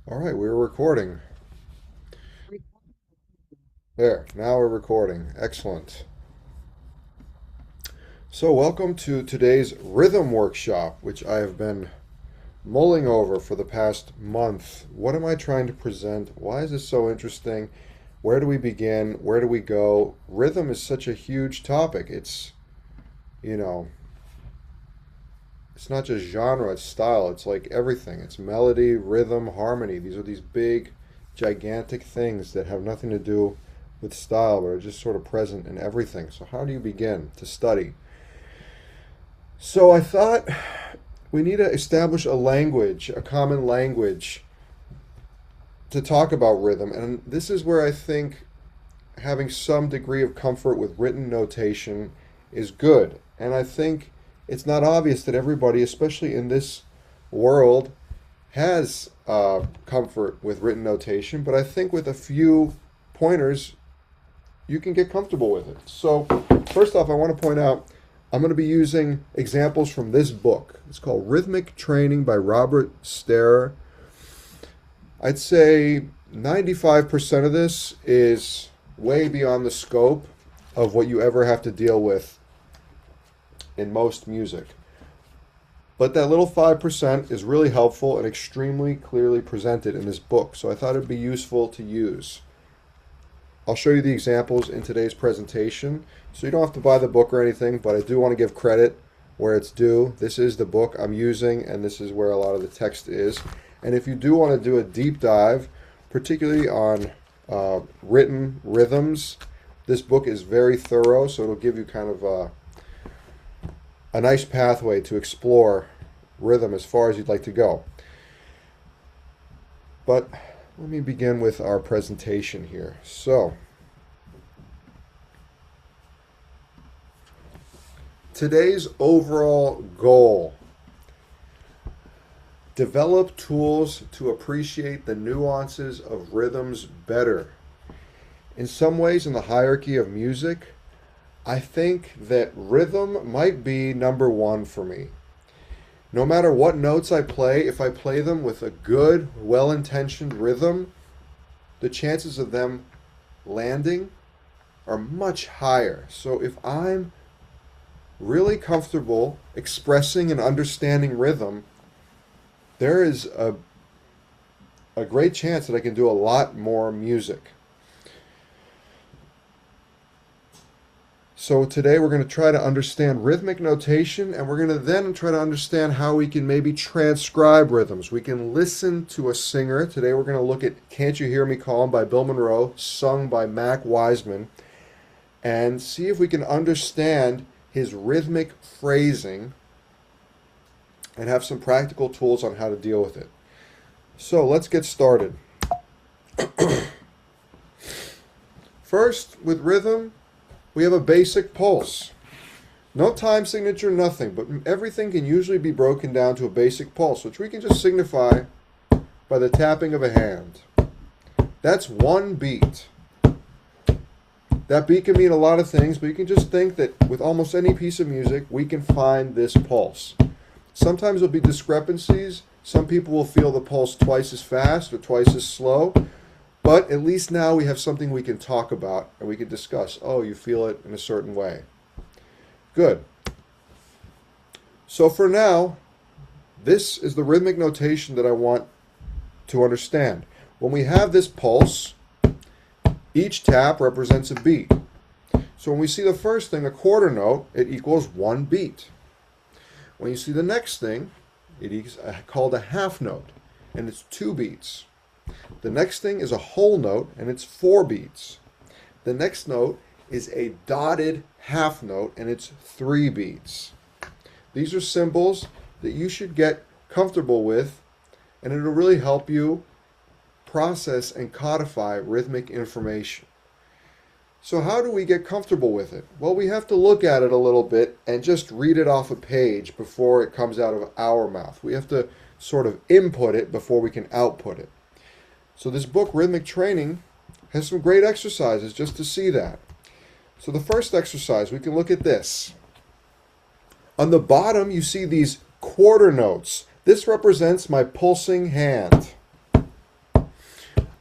All right, we're recording. There, now we're recording. Excellent. So, welcome to today's rhythm workshop, which I have been mulling over for the past month. What am I trying to present? Why is this so interesting? Where do we begin? Where do we go? Rhythm is such a huge topic. You know, it's not just genre, it's style. It's like everything. It's melody, rhythm, harmony. These are these big, gigantic things that have nothing to do with style, but are just sort of present in everything. So, how do you begin to study? So, I thought we need to establish a language, a common language to talk about rhythm. And this is where I think having some degree of comfort with written notation is good. And I think it's not obvious that everybody, especially in this world, has comfort with written notation, but I think with a few pointers, you can get comfortable with it. So, first off, I want to point out I'm going to be using examples from this book. It's called Rhythmic Training by Robert Starer. I'd say 95% of this is way beyond the scope of what you ever have to deal with in most music. But that little 5% is really helpful and extremely clearly presented in this book, so I thought it'd be useful to use. I'll show you the examples in today's presentation, so you don't have to buy the book or anything, but I do want to give credit where it's due. This is the book I'm using, and this is where a lot of the text is. And if you do want to do a deep dive, particularly on written rhythms, this book is very thorough, so it'll give you kind of a nice pathway to explore rhythm as far as you'd like to go. But let me begin with our presentation here. So, today's overall goal: develop tools to appreciate the nuances of rhythms better. In some ways, in the hierarchy of music, I think that rhythm might be number one for me. No matter what notes I play, if I play them with a good, well intentioned rhythm, the chances of them landing are much higher. So if I'm really comfortable expressing and understanding rhythm, there is a great chance that I can do a lot more music. So today we're going to try to understand rhythmic notation, and we're going to then try to understand how we can maybe transcribe rhythms. We can listen to a singer. Today we're going to look at Can't You Hear Me Calling by Bill Monroe, sung by Mac Wiseman, and see if we can understand his rhythmic phrasing and have some practical tools on how to deal with it. So let's get started. First, with rhythm, we have a basic pulse. No time signature, nothing, but everything can usually be broken down to a basic pulse, which we can just signify by the tapping of a hand. That's one beat. That beat can mean a lot of things, but you can just think that with almost any piece of music, we can find this pulse. Sometimes there'll be discrepancies. Some people will feel the pulse twice as fast or twice as slow. But at least now we have something we can talk about and we can discuss. Oh, you feel it in a certain way. Good. So for now, this is the rhythmic notation that I want to understand. When we have this pulse, each tap represents a beat. So when we see the first thing, a quarter note, it equals one beat. When you see the next thing, it is called a half note, and it's two beats. The next thing is a whole note, and it's four beats. The next note is a dotted half note, and it's three beats. These are symbols that you should get comfortable with, and it'll really help you process and codify rhythmic information. So how do we get comfortable with it? Well, we have to look at it a little bit and just read it off a page before it comes out of our mouth. We have to sort of input it before we can output it. So this book, Rhythmic Training, has some great exercises just to see that. So the first exercise, we can look at this. On the bottom, you see these quarter notes. This represents my pulsing hand.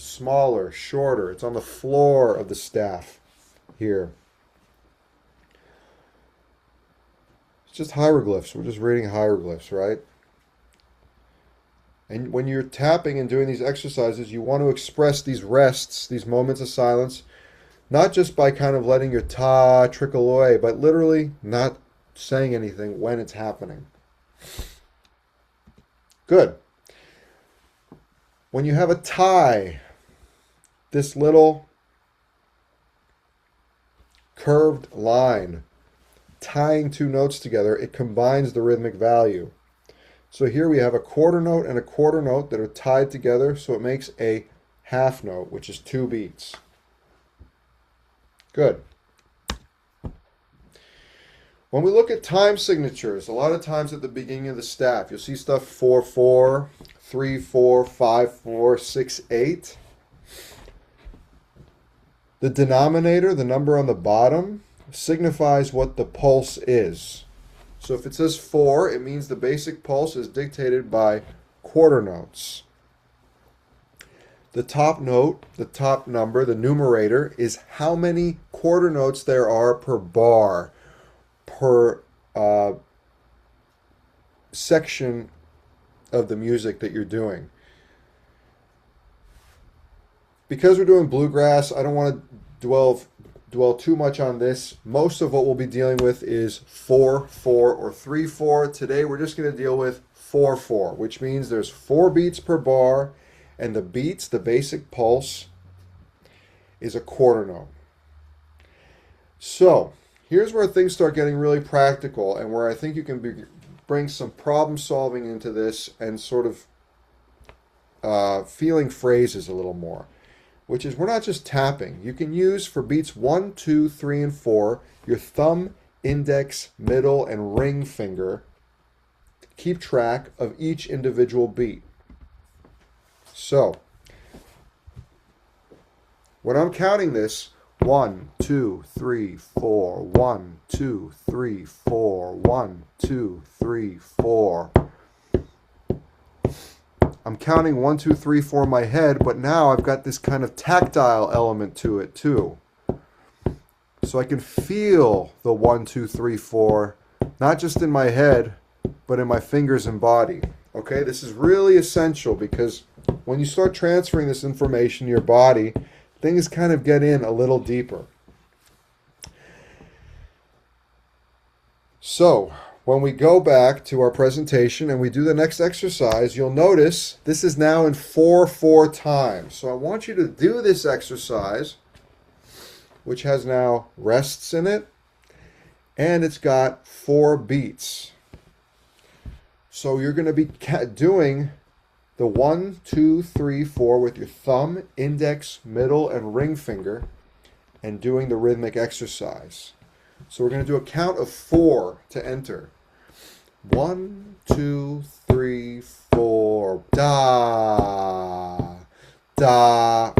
smaller, shorter. It's on the floor of the staff here. It's just hieroglyphs. We're just reading hieroglyphs, right? And when you're tapping and doing these exercises, you want to express these rests, these moments of silence, not just by kind of letting your ta trickle away, but literally not saying anything when it's happening. Good. When you have a tie, this little curved line tying two notes together, it combines the rhythmic value. So here we have a quarter note and a quarter note that are tied together, so it makes a half note, which is 2 beats. Good. When we look at time signatures, a lot of times at the beginning of the staff, you'll see stuff 4/4, 3/4, 5/4, 6/8. The denominator, the number on the bottom, signifies what the pulse is. So if it says 4, it means the basic pulse is dictated by quarter notes. The top note, the top number, the numerator, is how many quarter notes there are per bar, per section of the music that you're doing. Because we're doing bluegrass, I don't want to dwell too much on this. Most of what we'll be dealing with is 4/4 or 3/4. Today we're just going to deal with 4/4, which means there's 4 beats per bar, and the beats, the basic pulse, is a quarter note. So here's where things start getting really practical, and where I think you can bring some problem solving into this and sort of feeling phrases a little more, which is we're not just tapping. You can use for beats 1, 2, 3, and 4 your thumb, index, middle, and ring finger to keep track of each individual beat. So when I'm counting this, 1, 2, 3, 4, 1, 2, 3, 4, 1, 2, 3, 4. I'm counting 1, 2, 3, 4 in my head, but now I've got this kind of tactile element to it too. So I can feel the 1, 2, 3, 4, not just in my head, but in my fingers and body. Okay, this is really essential because when you start transferring this information to your body, things kind of get in a little deeper. So when we go back to our presentation and we do the next exercise, you'll notice this is now in 4/4 time. So I want you to do this exercise, which has now rests in it, and it's got 4 beats. So you're going to be doing the 1, 2, 3, 4 with your thumb, index, middle, and ring finger, and doing the rhythmic exercise. So we're going to do a count of 4 to enter. 1, 2, 3, 4. Da, da,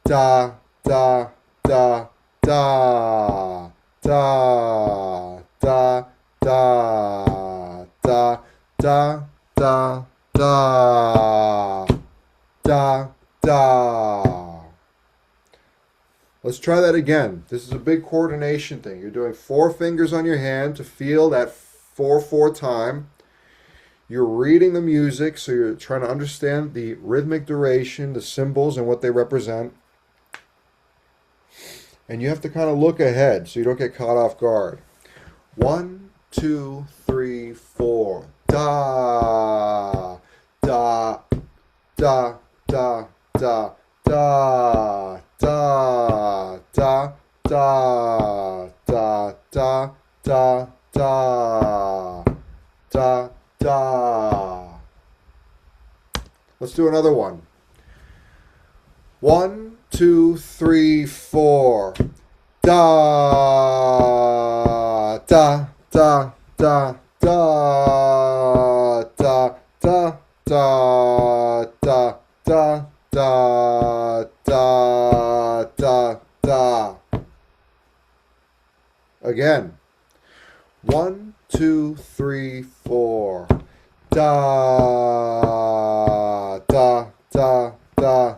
da, da, da, da, da, da, da, da, da, da, da, da, da. Let's try that again. This is a big coordination thing. You're doing 4 fingers on your hand to feel that 4/4 time. You're reading the music, so you're trying to understand the rhythmic duration, the symbols, and what they represent. And you have to kind of look ahead so you don't get caught off guard. 1, 2, 3, 4. Da, da, da, da, da, da, da, da, da, da, da, da, da, da, da. Let's do another one. 1, 2, 3, 4. Da, da, da, da, da, da, da, da, da, da, da, da, da, da. Again. 1, 2, 3, 4. Da, da, da, da,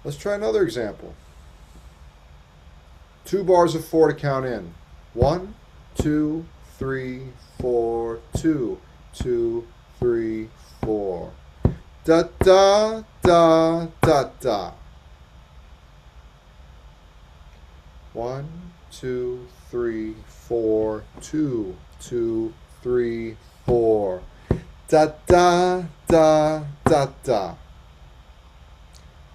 Let's try another example. 2 bars of 4 to count in. 1, 2, 3, 4, 2, 2, 3, 4. Da da da da da. 1, 2, 3, 4, 2, 2, 3, 4. Da da da da da.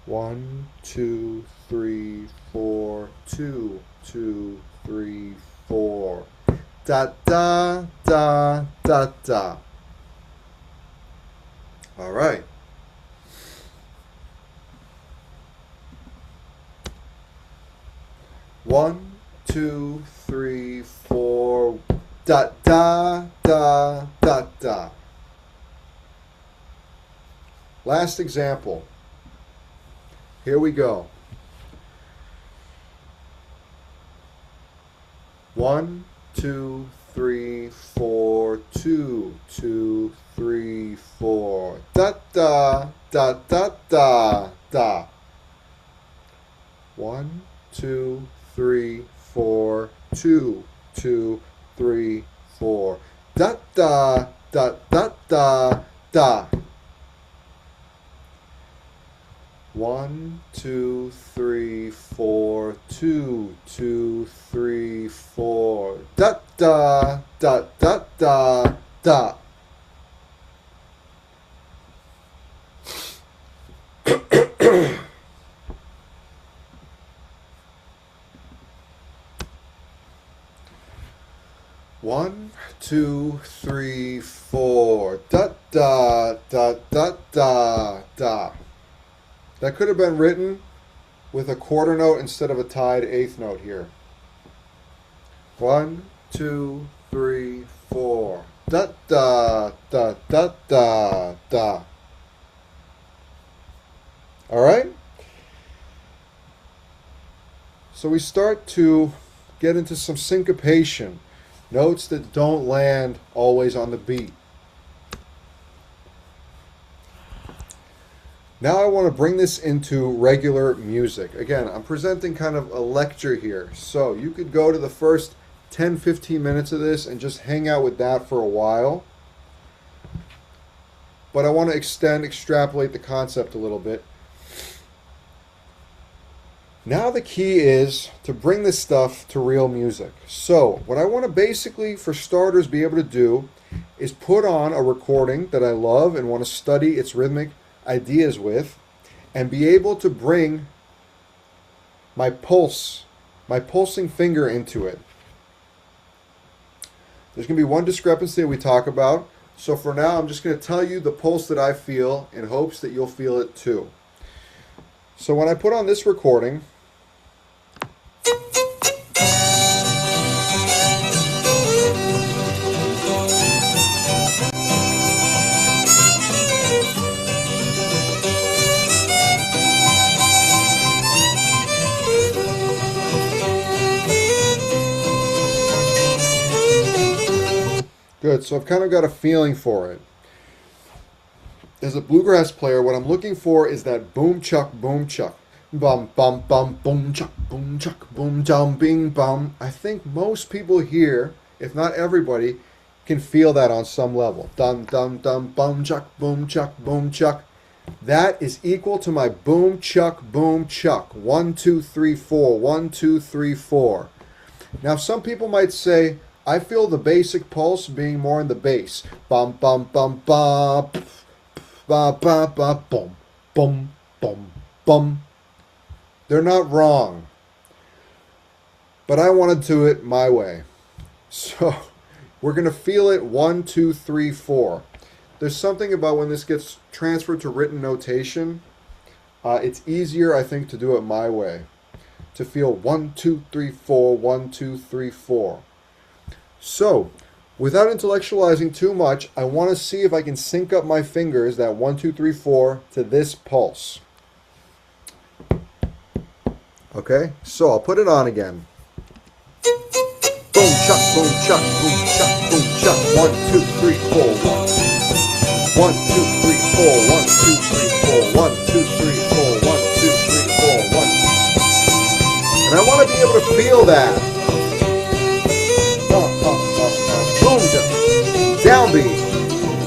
1, 2, 3, 4, 2, 2, 3, 4. Da da da da da. All right. One, 2, 3, 4. Da da da da da. Last example. Here we go. 1, 2, 3, 4, 2, 2, 3, 4. Da da da da da da. 1, 2, 3, 4, 2, 2, 3, 4. Da da da da da da. 1, 2, 3, 4, 2, 2, 3, 4. Da da da da da da. One, 2, 3, 4. Da da da da da da. That could have been written with a quarter note instead of a tied eighth note here. 1, 2, 3, 4. Da da da da da da. All right? So we start to get into some syncopation, notes that don't land always on the beat. Now I want to bring this into regular music. Again, I'm presenting kind of a lecture here. So you could go to the first 10-15 minutes of this and just hang out with that for a while. But I want to extrapolate the concept a little bit. Now the key is to bring this stuff to real music. So what I want to basically, for starters, be able to do is put on a recording that I love and want to study its rhythmic ideas with, and be able to bring my pulsing finger into it. There's going to be one discrepancy that we talk about. So for now, I'm just going to tell you the pulse that I feel in hopes that you'll feel it too. So when I put on this recording, good, so I've kind of got a feeling for it. As a bluegrass player, what I'm looking for is that boom chuck, bum bum bum, boom chuck, boom jum bing bum. I think most people here, if not everybody, can feel that on some level. Dum dum dum, boom chuck, boom chuck, boom chuck. That is equal to my boom chuck, 1 2 3 4, 1 2 3 4. Now some people might say, I feel the basic pulse being more in the bass. Bum bum bum bum, ba ba ba bum bum bum bum. They're not wrong, but I want to do it my way. So we're going to feel it 1 2 3 4. There's something about when this gets transferred to written notation. It's easier, I think, to do it my way. To feel 1 2 3 4, 1 2 3 4. So, without intellectualizing too much, I want to see if I can sync up my fingers, that 1 2 3 4, to this pulse. Okay, so I'll put it on again. Boom chuck, boom chuck, boom chuck, boom chuck. 1 2 3 4. 1 2 3 4. 1 2 3 4. 1 2 3 4. 1 2 3 4. And I want to be able to feel that. Boom, downbeat.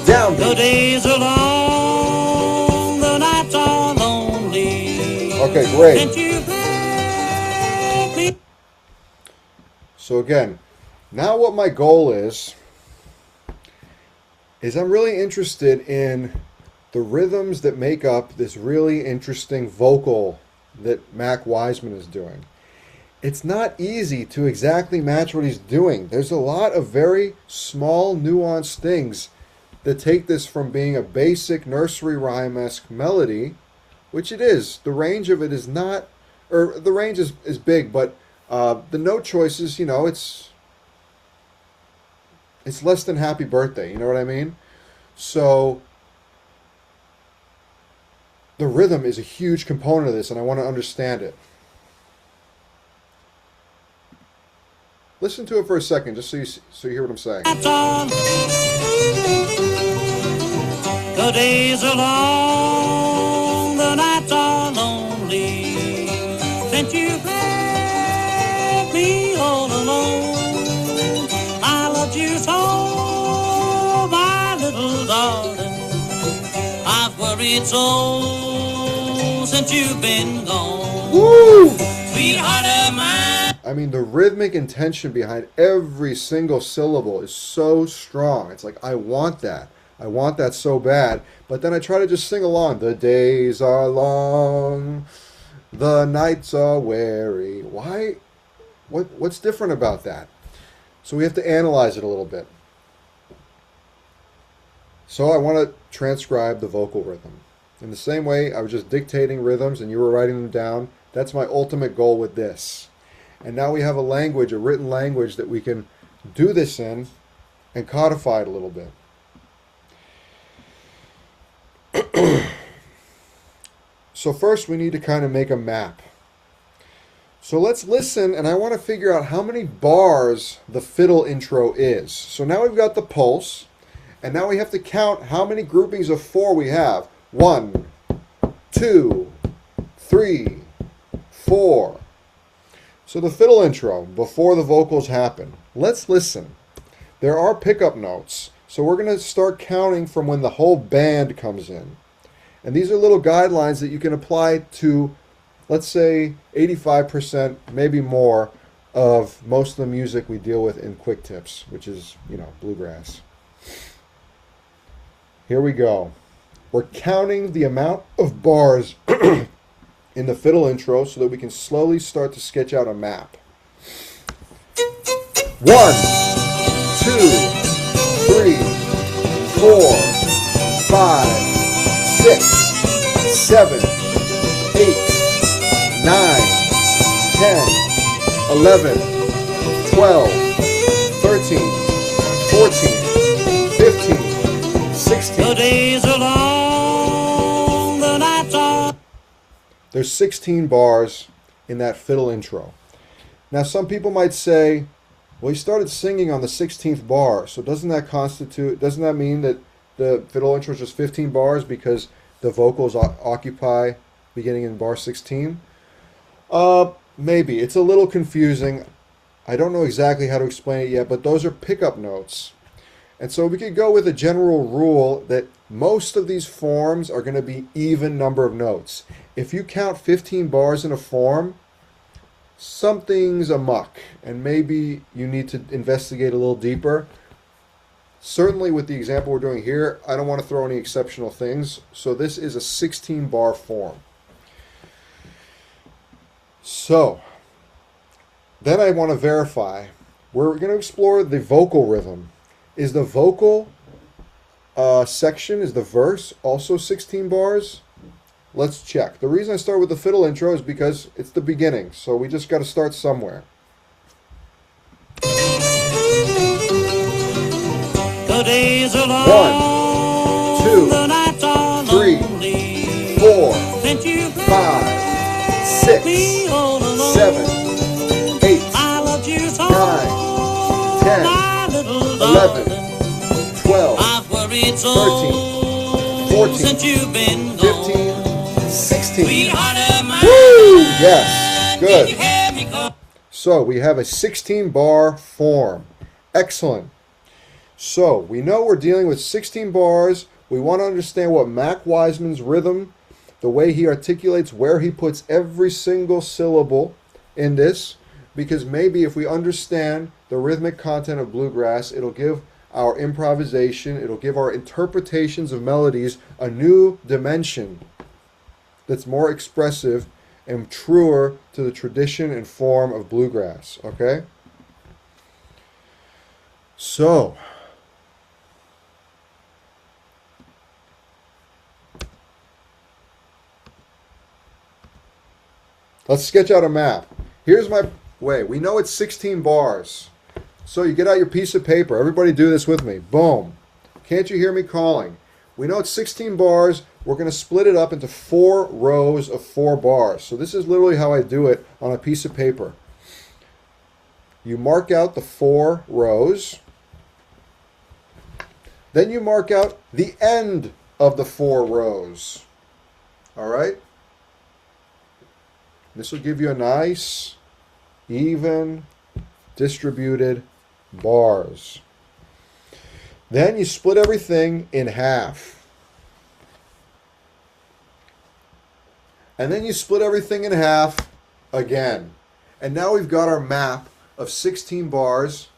Downbeat. The days are long, the nights are lonely. Okay, great. Since you've left me. So again, now what my goal is I'm really interested in the rhythms that make up this really interesting vocal that Mac Wiseman is doing. It's not easy to exactly match what he's doing. There's a lot of very small, nuanced things that take this from being a basic nursery rhyme-esque melody, which it is. The range of it is not, or the range is big, but the note choices, you know, it's less than Happy Birthday, you know what I mean? So the rhythm is a huge component of this, and I want to understand it. Listen to it for a second, just so you hear what I'm saying. The days are long, the nights are lonely. Since you've left me all alone, I loved you so, my little darling. I've worried so since you've been gone. Woo! Sweetheart of mine. I mean, the rhythmic intention behind every single syllable is so strong. It's like, I want that. I want that so bad. But then I try to just sing along. The days are long. The nights are weary. Why? What's different about that? So we have to analyze it a little bit. So I want to transcribe the vocal rhythm. In the same way, I was just dictating rhythms and you were writing them down. That's my ultimate goal with this. And now we have a language, a written language that we can do this in and codify it a little bit. So first we need to kind of make a map. So let's listen, and I want to figure out how many bars the fiddle intro is. So now we've got the pulse, and now we have to count how many groupings of 4 we have. 1, 2, 3, 4. So the fiddle intro, before the vocals happen. Let's listen. There are pickup notes, so we're going to start counting from when the whole band comes in. And these are little guidelines that you can apply to, let's say, 85%, maybe more, of most of the music we deal with in quick tips, which is, you know, bluegrass. Here we go. We're counting the amount of bars in the fiddle intro so that we can slowly start to sketch out a map. 1, 2, 3, 4, 5, 6, 7, 8, 9, 10, 11, 12, 13, 14, 15, 16. The days are long, the nights are... There's 16 bars in that fiddle intro. Now some people might say, well, he started singing on the 16th bar, so doesn't that mean that the fiddle intro is just 15 bars because the vocals occupy beginning in bar 16? Maybe. It's a little confusing. I don't know exactly how to explain it yet, but those are pickup notes. And so we could go with a general rule that most of these forms are going to be even number of notes. If you count 15 bars in a form, something's amuck, and maybe you need to investigate a little deeper. Certainly with the example we're doing here, I don't want to throw any exceptional things, so this is a 16 bar form. So, then I want to verify. We're going to explore the vocal rhythm. Is the vocal section, is the verse also 16 bars? Let's check. The reason I start with the fiddle intro is because it's the beginning, so we just got to start somewhere. The days are long, 1, 2, the nights are 3, lonely. 4, Since you've 5, left 6, me all alone, 7, 8, I loved you so, 9, 10, my little 11, darling. 12, I've worried so 13, 14, since you've been gone. 15, 16. Sweetheart of mine, Woo! Yes. did you Good. hear me call? So we have a 16 bar form. Excellent. So we know we're dealing with 16 bars. We want to understand what Mac Wiseman's rhythm, the way he articulates, where he puts every single syllable in this, because maybe if we understand the rhythmic content of bluegrass, it'll give our improvisation, it'll give our interpretations of melodies a new dimension that's more expressive and truer to the tradition and form of bluegrass, okay? So, let's sketch out a map. Here's my way. We know it's 16 bars. So you get out your piece of paper. Everybody do this with me. Boom. Can't you hear me calling? We know it's 16 bars. We're going to split it up into 4 rows of 4 bars. So this is literally how I do it on a piece of paper. You mark out the 4 rows. Then you mark out the end of the 4 rows. All right? This will give you a nice, even, distributed bars. Then you split everything in half. And then you split everything in half again. And now we've got our map of 16 bars,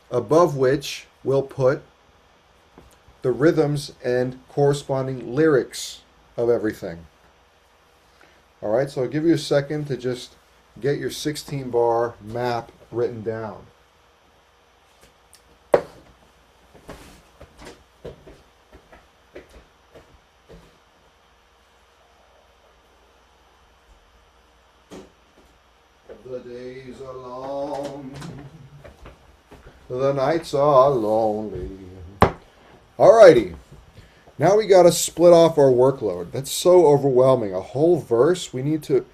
above which we'll put the rhythms and corresponding lyrics of everything. All right, so I'll give you a second to just get your 16 bar map written down. The days are long, the nights are lonely. Alrighty, now we got to split off our workload. That's so overwhelming. A whole verse, we need to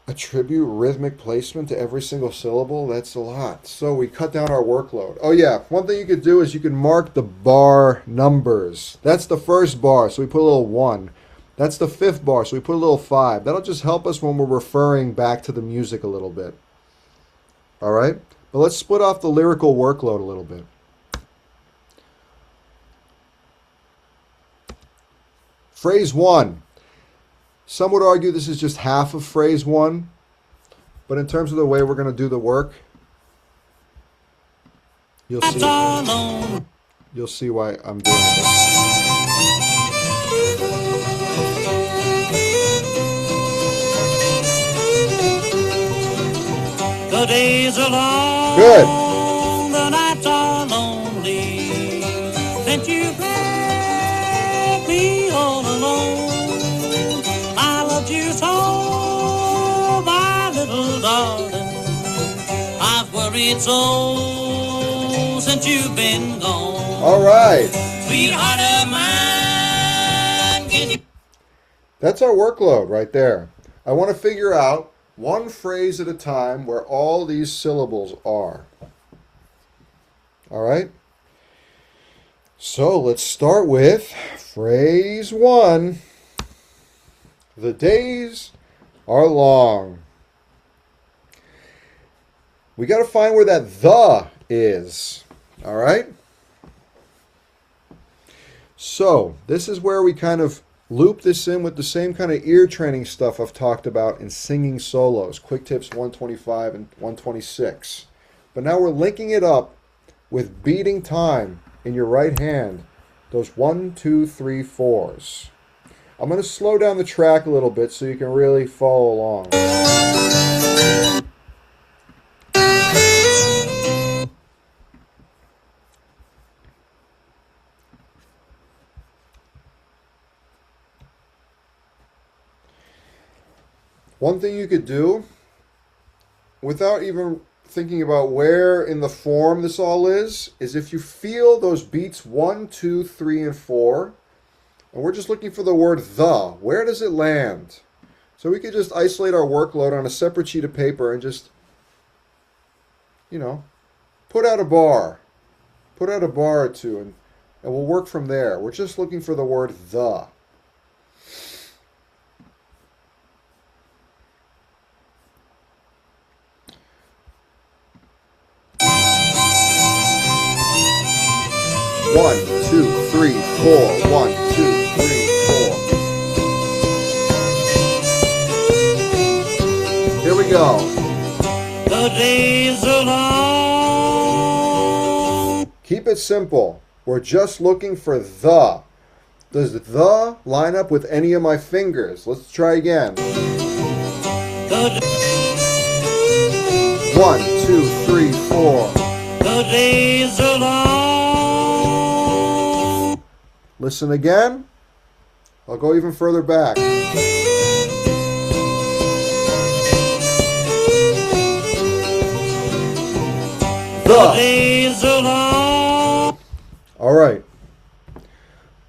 attribute rhythmic placement to every single syllable. That's a lot. So we cut down our workload. Oh yeah, one thing you could do is you can mark the bar numbers. That's the first bar, so we put a little 1. That's the 5th bar, so we put a little 5. That'll just help us when we're referring back to the music a little bit. All right? But let's split off the lyrical workload a little bit. Phrase 1. Some would argue this is just half of phrase 1, but in terms of the way we're going to do the work, you'll see why I'm doing this. The days are long. Good. The nights are lonely. Since you've left me all alone. I loved you so, my little darling. I've worried so since you've been gone. All right. Sweetheart of mine, can you... That's our workload right there. I want to figure out one phrase at a time where all these syllables are. All right? So let's start with phrase 1. The days are long. We got to find where that the is. All right? So this is where we kind of loop this in with the same kind of ear training stuff I've talked about in singing solos, quick tips 125 and 126. But now we're linking it up with beating time in your right hand, those 1, 2, 3, 4s. I'm going to slow down the track a little bit so you can really follow along. One thing you could do, without even thinking about where in the form this all is if you feel those beats 1, 2, 3, and 4, and we're just looking for the word the, where does it land? So we could just isolate our workload on a separate sheet of paper and just, put out a bar. Put out a bar or two, and we'll work from there. We're just looking for the word the. 1, 2, 3, 4. 1, 2, 3, 4. Here we go. The days are long. Keep it simple. We're just looking for the. Does the line up with any of my fingers? Let's try again. 1, 2, 3, 4. The days are long. Listen again. I'll go even further back. The days are long. All right.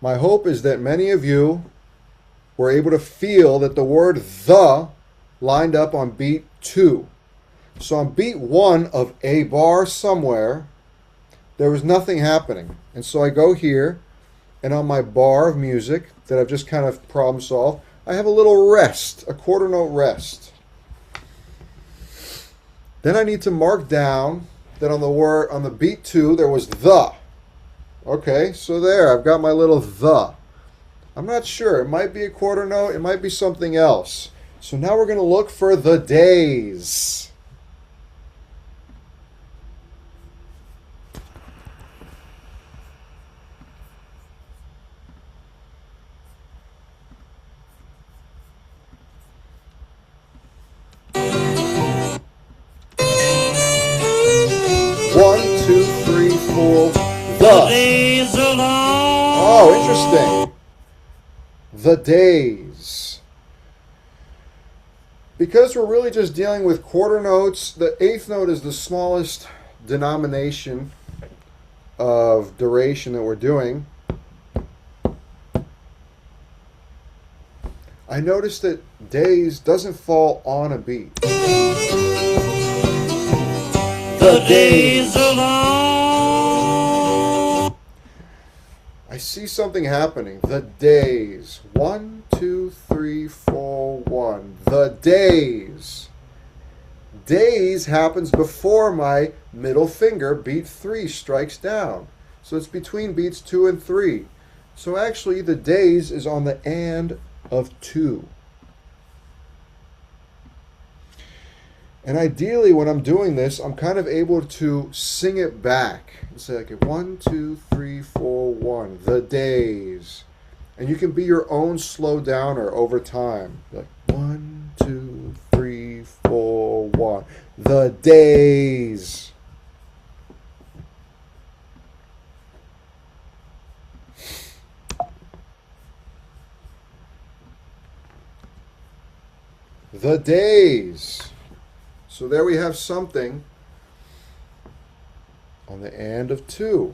My hope is that many of you were able to feel that the word the lined up on beat 2. So on beat 1 of a bar somewhere, there was nothing happening. And so I go here, and on my bar of music that I've just kind of problem solved, I have a little rest, a quarter note rest. Then I need to mark down that on the beat 2 there was the. Okay, so there, I've got my little the. I'm not sure. It might be a quarter note. It might be something else. So now we're going to look for the days. One, two, three, four. The days are long. Oh, interesting. The days. Because we're really just dealing with quarter notes, the eighth note is the smallest denomination of duration that we're doing. I noticed that days doesn't fall on a beat. The days are long. I see something happening. The days. 1, 2, 3, 4, 1. The days. Days happens before my middle finger, beat 3, strikes down. So it's between beats 2 and 3. So actually the days is on the and of 2. And ideally, when I'm doing this, I'm kind of able to sing it back. Say like 1, 2, 3, 4, 1. The days. And you can be your own slow downer over time. Like 1, 2, 3, 4, 1. The days. The days. So there we have something on the and of 2.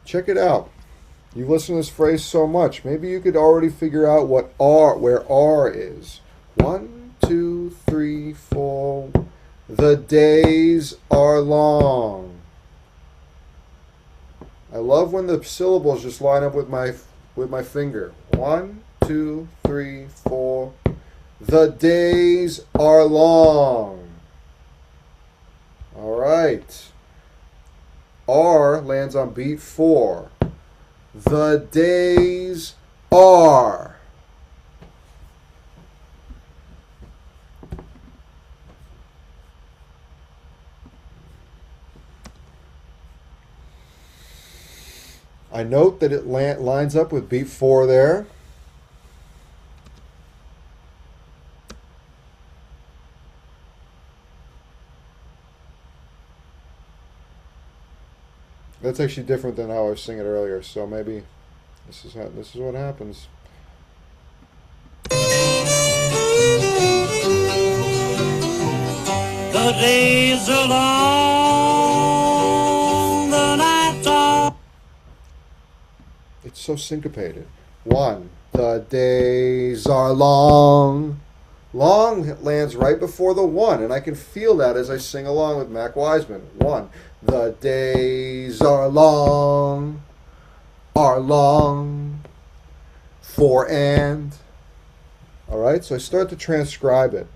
Check it out. You've listened to this phrase so much. Maybe you could already figure out what where R is. 1, 2, 3, 4. The days are long. I love when the syllables just line up with my finger. 1, 2, 3, 4. The days are long. All right. R lands on beat 4. The days are. I note that it lines up with beat 4 there. That's actually different than how I was singing it earlier, so maybe this is what happens. The days are long, the nights are. It's so syncopated. 1. The days are long. Long lands right before the 1, and I can feel that as I sing along with Mac Wiseman. 1. The days are long. 4 and. All right, so I start to transcribe it.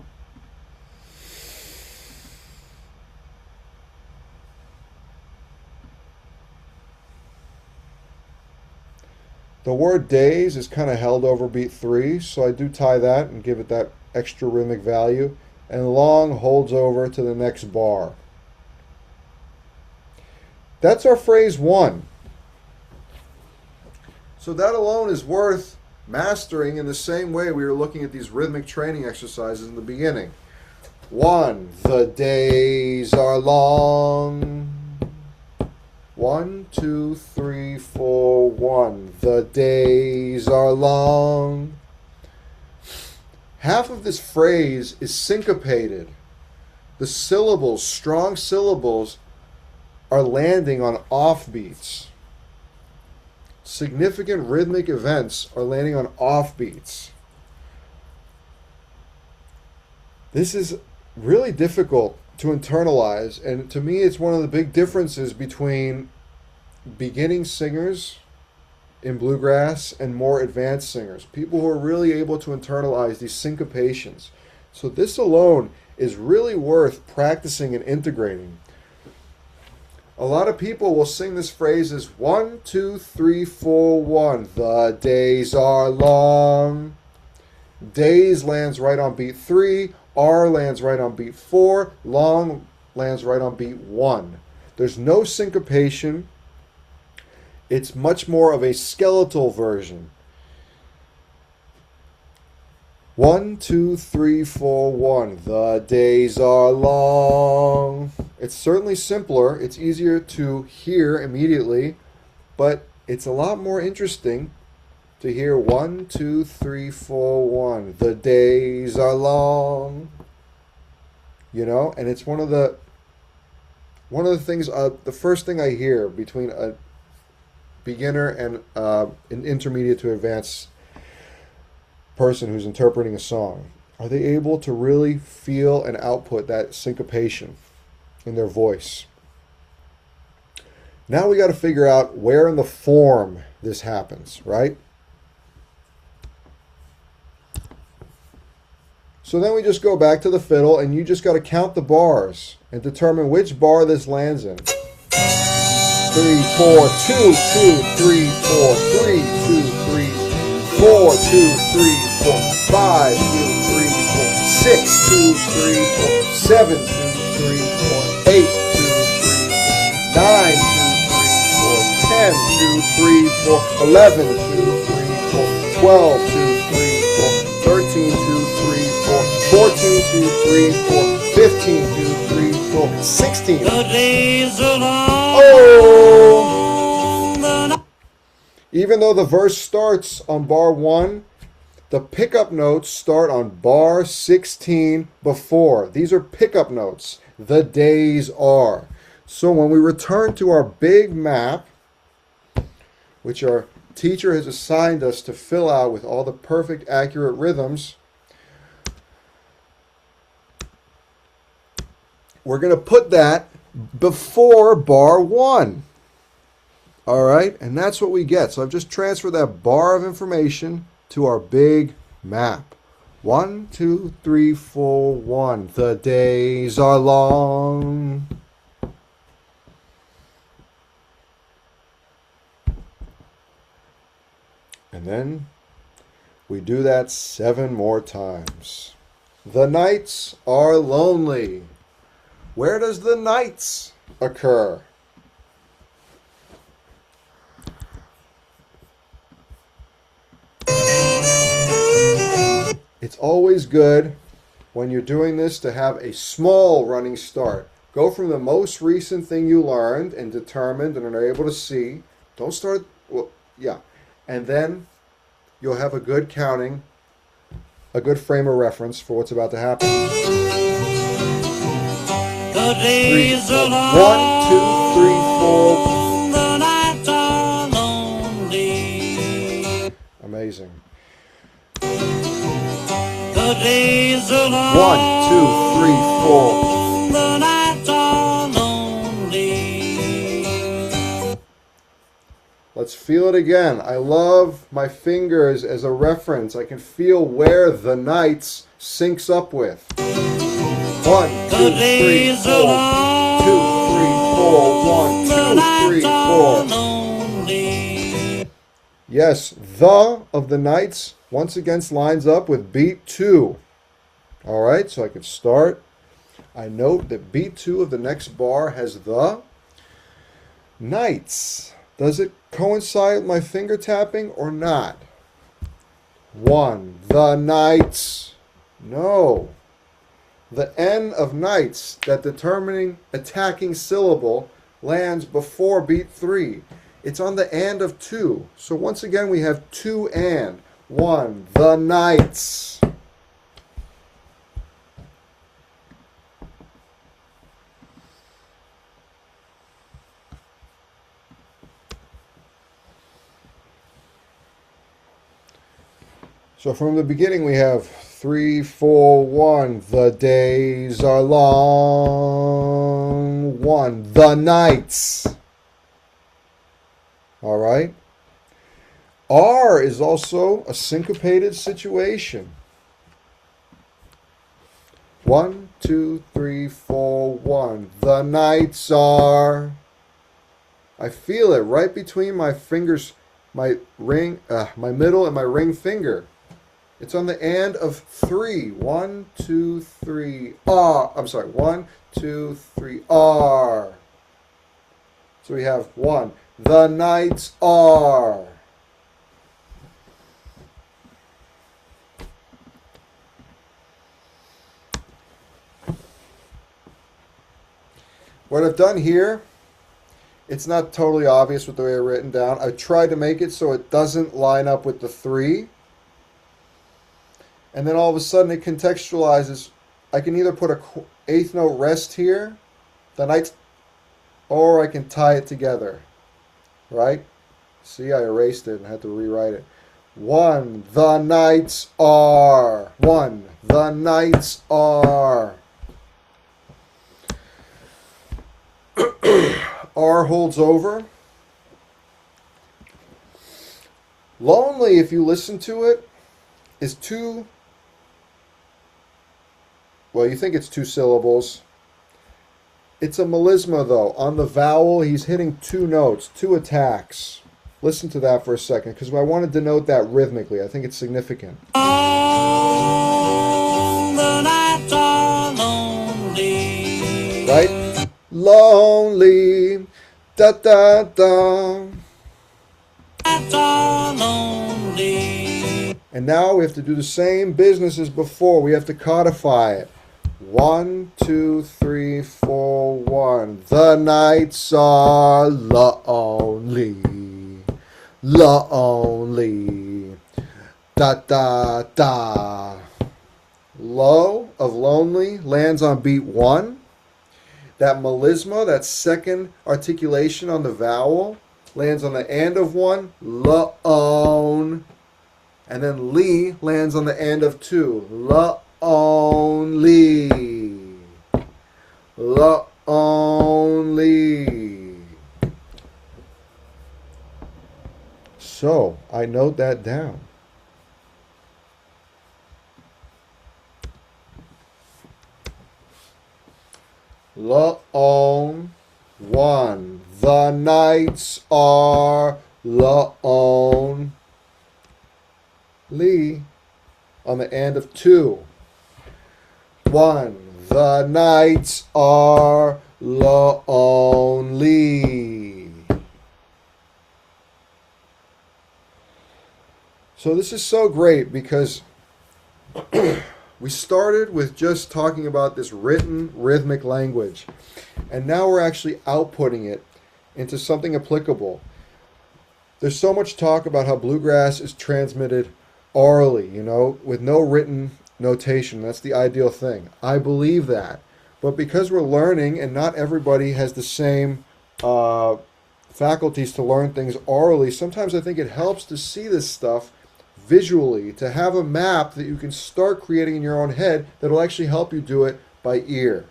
The word days is kind of held over beat 3, so I do tie that and give it that extra rhythmic value. And long holds over to the next bar. That's our phrase 1. So that alone is worth mastering in the same way we were looking at these rhythmic training exercises in the beginning. 1, the days are long. 1, 2, 3, 4, 1, the days are long. Half of this phrase is syncopated. The syllables, strong syllables, are landing on offbeats. Significant rhythmic events are landing on offbeats. This is really difficult to internalize, and to me it's one of the big differences between beginning singers in bluegrass and more advanced singers, people who are really able to internalize these syncopations. So this alone is really worth practicing and integrating. A lot of people will sing this phrase as 1, 2, 3, 4, 1. The days are long. Days lands right on beat 3. R lands right on beat 4. Long lands right on beat 1. There's no syncopation. It's much more of a skeletal version. 1, 2, 3, 4, 1. The days are long. It's certainly simpler. It's easier to hear immediately, but it's a lot more interesting to hear 1, 2, 3, 4, 1. The days are long. You know, and it's one of the things. The first thing I hear between a beginner and an intermediate to advanced person who's interpreting a song, are they able to really feel and output that syncopation in their voice? Now we got to figure out where in the form this happens, right? So then we just go back to the fiddle and you just got to count the bars and determine which bar this lands in. 3, 4, 2, 2, 3, 4, 3, 2, 3, 4, 2, 3, 4, 5, 2, 3, 4, 6, 2, 3, 4, 7, 2, 3, 4, 8, 2, 3, 4, 9, 2, 3, 4, 10, 2, 3, 4, 11, 2, 3, 4, 12, 2, 3, 4, 13, 2, 3, 4, 14, 2, 3, 4, 15, 2, 3, 4, 16. The days are long. Oh! Even though the verse starts on bar 1, the pickup notes start on bar 16 before. These are pickup notes. The days are. So when we return to our big map, which our teacher has assigned us to fill out with all the perfect, accurate rhythms, we're going to put that before bar 1. All right, and that's what we get. So I've just transferred that bar of information to our big map. 1, 2, 3, 4, 1. The days are long. And then we do that 7 more times. The nights are lonely. Where does the nights occur? It's always good when you're doing this to have a small running start. Go from the most recent thing you learned and determined and are able to see. Don't start, well, yeah. And then you'll have a good counting, a good frame of reference for what's about to happen. The days are long. 1, 2, 3, 4. The nights are lonely. Amazing. The days are long. 1, 2, 3, 4. The nights are lonely. Let's feel it again. I love my fingers as a reference. I can feel where the nights syncs up with. 1, 2, 3, 4. 2, 3, 4. 1, 2, 3, 4. Yes, the of the Knights once again lines up with beat 2. All right, so I can start. I note that beat 2 of the next bar has the Knights. Does it coincide with my finger tapping or not? 1. The Knights. No. The N of Knights, that determining attacking syllable, lands before beat 3. It's on the and of 2. So once again we have 2 and. 1. The Knights. So from the beginning we have 3, 4, 1. The days are long. 1. The nights. All right. R is also a syncopated situation. 1, 2, 3, 4, 1. The nights are. I feel it right between my fingers, my middle and my ring finger. It's on the and of 3. 1, 2, 3, R. I'm sorry. 1, 2, 3, R. So we have 1. The nights are. What I've done here, it's not totally obvious with the way I've written down. I've tried to make it so it doesn't line up with the 3. And then all of a sudden it contextualizes. I can either put a eighth note rest here, the nights, or I can tie it together. Right? See, I erased it and had to rewrite it. 1. The nights are. 1. The nights are. R holds over. Lonely, if you listen to it, is 2. Well, you think it's 2 syllables. It's a melisma, though. On the vowel, he's hitting 2 notes, 2 attacks. Listen to that for a second, because I want to denote that rhythmically. I think it's significant. All the nights are lonely. Right? Lonely. Da da da. Nights are lonely. And now we have to do the same business as before. We have to codify it. 1, 2, 3, 4, 1. The nights are lonely. Lonely. Da da da. Low of lonely lands on beat 1. That melisma, that second articulation on the vowel, lands on the and of 1. Lo-own. And then li lands on the end of 2. Lonely. Lonely. So, I note that down. Lo-own. 1. The nights are lo-own. Lee on the end of 2. 1. The nights are lonely. So this is so great because we started with just talking about this written rhythmic language, and now we're actually outputting it into something applicable. There's so much talk about how bluegrass is transmitted orally, with no written notation. That's the ideal thing. I believe that. But because we're learning and not everybody has the same faculties to learn things orally, sometimes I think it helps to see this stuff visually, to have a map that you can start creating in your own head that will actually help you do it by ear.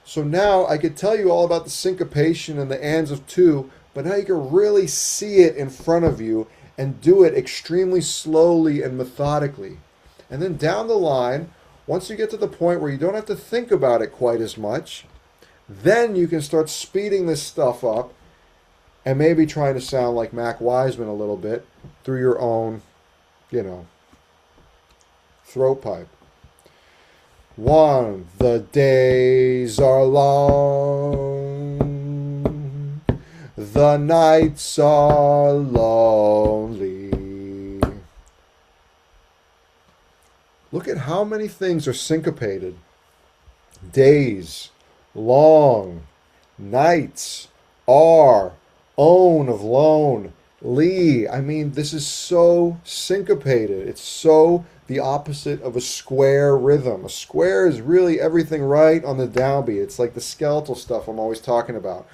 So now I could tell you all about the syncopation and the ands of 2, but now you can really see it in front of you and do it extremely slowly and methodically. And then down the line, once you get to the point where you don't have to think about it quite as much, then you can start speeding this stuff up and maybe trying to sound like Mac Wiseman a little bit, through your own, throat pipe. 1. The days are long, the nights are lonely. Look at how many things are syncopated. Days, long, nights, are, own of lone, lee. I mean, this is so syncopated. It's so the opposite of a square rhythm. A square is really everything right on the downbeat. It's like the skeletal stuff I'm always talking about.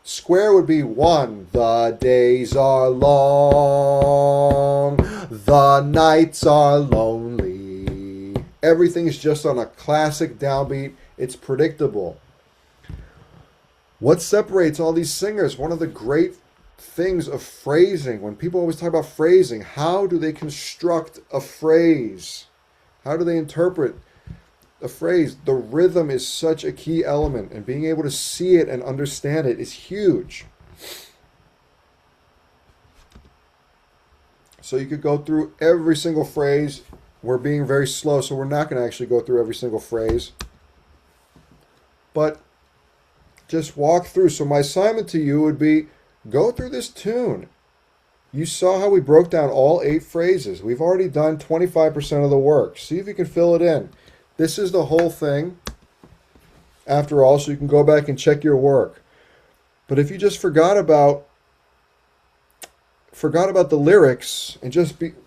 Square would be 1. The days are long, the nights are lonely. Everything is just on a classic downbeat. It's predictable. What separates all these singers? One of the great things of phrasing, when people always talk about phrasing, how do they construct a phrase? How do they interpret a phrase? The rhythm is such a key element, and being able to see it and understand it is huge. So you could go through every single phrase. We're being very slow, so we're not going to actually go through every single phrase. But just walk through. So my assignment to you would be, go through this tune. You saw how we broke down all 8 phrases. We've already done 25% of the work. See if you can fill it in. This is the whole thing, after all, so you can go back and check your work. But if you just forgot about the lyrics and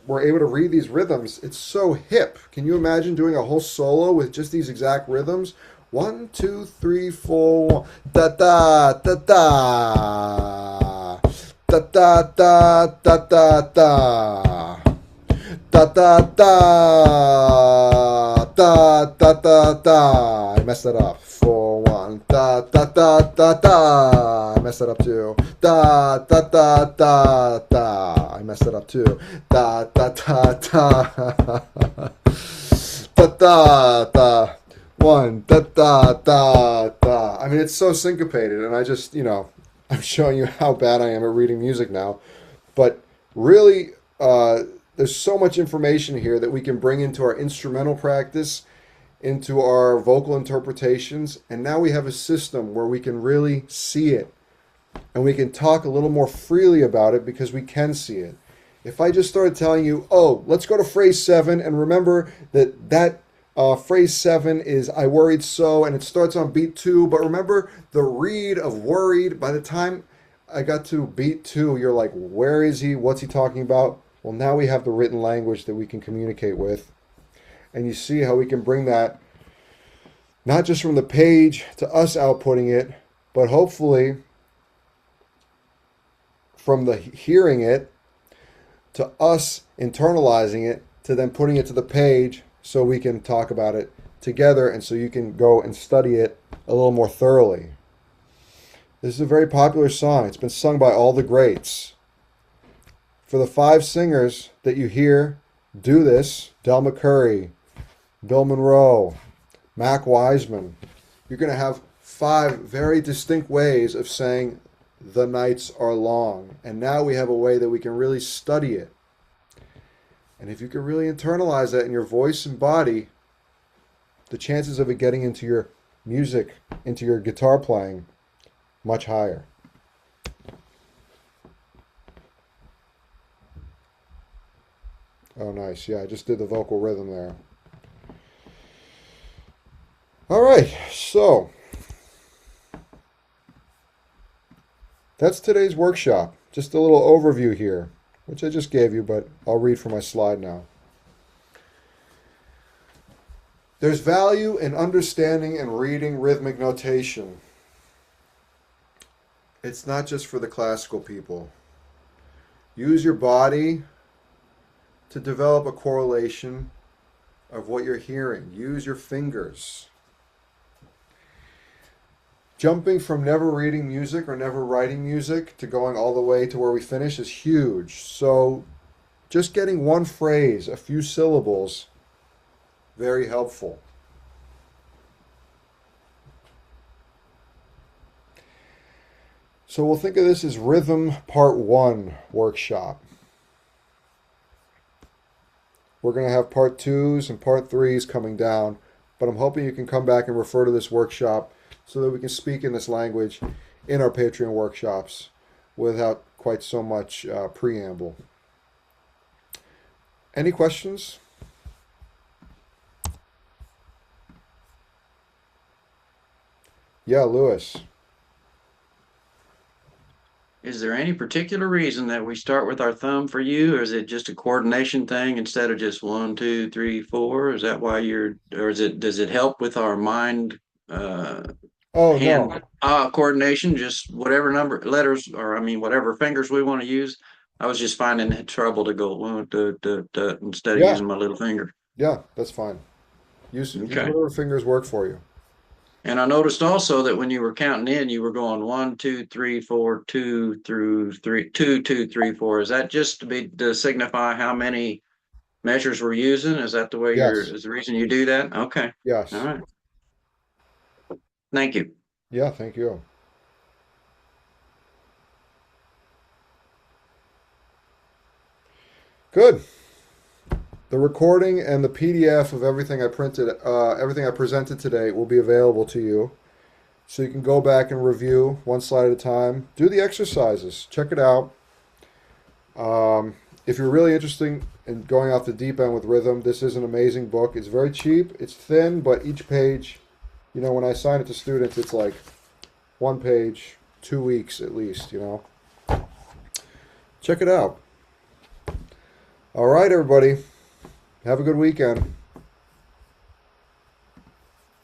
were able to read these rhythms, it's so hip. Can you imagine doing a whole solo with just these exact rhythms? 1, 2, 3, 4, da da da da da da da da da da da da da da da da. I messed that up. 4, 1, da da da da da. I messed that up too. Da da da da da. I messed it up too. Da da da da da da da. 1 da da da da. I mean, it's so syncopated, and I just, I'm showing you how bad I am at reading music now. But really, there's so much information here that we can bring into our instrumental practice, into our vocal interpretations, and now we have a system where we can really see it, and we can talk a little more freely about it because we can see it. If I just started telling you, oh, let's go to phrase 7, and remember that phrase 7 is I worried so, and it starts on beat 2, but remember the read of worried, by the time I got to beat 2, you're like, where is he? What's he talking about? Well, now we have the written language that we can communicate with. And you see how we can bring that, not just from the page to us outputting it, but hopefully from the hearing it to us internalizing it to then putting it to the page so we can talk about it together and so you can go and study it a little more thoroughly. This is a very popular song. It's been sung by all the greats. For the 5 singers that you hear do this, Del McCoury, Bill Monroe, Mac Wiseman, you're going to have 5 very distinct ways of saying the nights are long. And now we have a way that we can really study it. And if you can really internalize that in your voice and body, the chances of it getting into your music, into your guitar playing, much higher. Oh, nice. Yeah, I just did the vocal rhythm there. All right, so that's today's workshop. Just a little overview here, which I just gave you, but I'll read from my slide now. There's value in understanding and reading rhythmic notation. It's not just for the classical people. Use your body to develop a correlation of what you're hearing. Use your fingers. Jumping from never reading music or never writing music to going all the way to where we finish is huge. So just getting one phrase, a few syllables, very helpful. So we'll think of this as Rhythm Part 1 workshop. We're going to have part twos and part threes coming down, but I'm hoping you can come back and refer to this workshop so that we can speak in this language in our Patreon workshops without quite so much preamble. Any questions? Yeah, Lewis. Is there any particular reason that we start with our thumb for you, or is it just a coordination thing instead of just 1, 2, 3, 4? Is that why or does it help with our mind, Oh, hand, no. coordination, just whatever number letters, or I mean, whatever fingers we want to use? I was just finding it trouble to go one, instead of Yeah, using my little finger. yeah, that's fine. Use Okay. whatever fingers work for you. And I noticed also that when you were counting in, you were going 1, 2, 3, 4, 2 through 3, 2, 2, 3, 4. Is that just to signify how many measures we're using? Is that the way Yes, is the reason you do that? Okay. All yes. right. Thank you. Yeah, thank you. Good. The recording and the PDF of everything everything I presented today will be available to you. So you can go back and review one slide at a time. Do the exercises. Check it out. If you're really interested in going off the deep end with rhythm, this is an amazing book. It's very cheap. It's thin, but each page, when I assign it to students, it's like one page, 2 weeks at least, Check it out. All right, everybody. Have a good weekend.